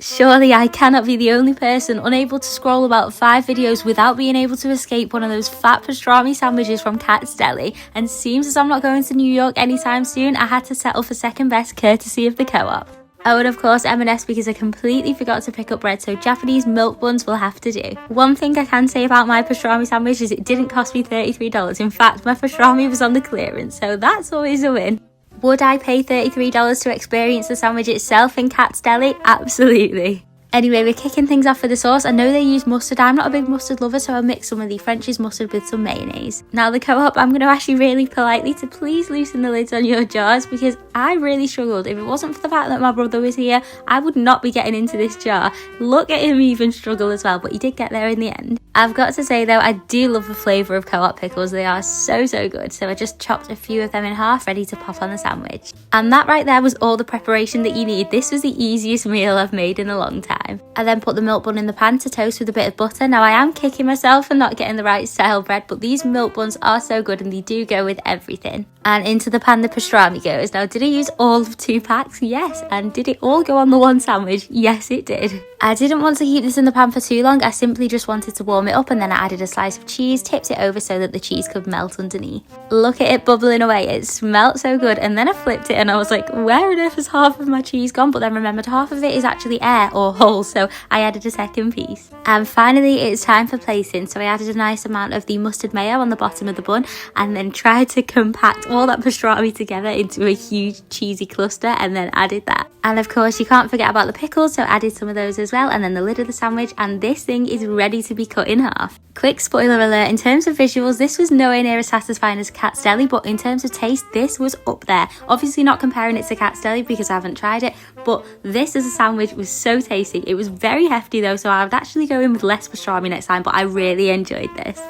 Surely I cannot be the only person unable to scroll about 5 videos without being able to escape one of those fat pastrami sandwiches from Katz Deli, and seems as I'm not going to New York anytime soon, I had to settle for second best courtesy of the Co-op. Oh, and of course M&S because I completely forgot to pick up bread, so Japanese milk buns will have to do. One thing I can say about my pastrami sandwich is it didn't cost me $33. In fact, my pastrami was on the clearance, so that's always a win. Would I pay $33 to experience the sandwich itself in Katz Deli? Absolutely. Anyway, we're kicking things off with the sauce. I know they use mustard. I'm not a big mustard lover, so I'll mix some of the French's mustard with some mayonnaise. Now the Co-op, I'm going to ask you really politely to please loosen the lids on your jars because I really struggled. If it wasn't for the fact that my brother was here, I would not be getting into this jar. Look at him even struggle as well, but he did get there in the end. I've got to say though, I do love the flavour of Co-op pickles. They are so good. So I just chopped a few of them in half, ready to pop on the sandwich. And that right there was all the preparation that you need. This was the easiest meal I've made in a long time. I then put the milk bun in the pan to toast with a bit of butter. Now I am kicking myself for not getting the right style bread, but these milk buns are so good and they do go with everything. And into the pan the pastrami goes. Now did I use all of 2 packs? Yes. And did it all go on the one sandwich? Yes, it did. I didn't want to keep this in the pan for too long. I simply just wanted to warm it up, and then I added a slice of cheese, tipped it over so that the cheese could melt underneath. Look at it bubbling away. It smelled so good. And then I flipped it and I was like, where on earth has half of my cheese gone? But then remembered half of it is actually air or holes, so I added a second piece. And finally it's time for placing. So I added a nice amount of the mustard mayo on the bottom of the bun and then tried to compact all that pastrami together into a huge cheesy cluster and then added that. And of course you can't forget about the pickles, so added some of those as well, and then the lid of the sandwich, and this thing is ready to be cut in half. Quick spoiler alert, in terms of visuals, this was nowhere near as satisfying as Katz Deli, but in terms of taste, this was up there. Obviously not comparing it to Katz Deli because I haven't tried it, but this as a sandwich was so tasty. It was very hefty though, so I would actually go in with less pastrami next time, but I really enjoyed this.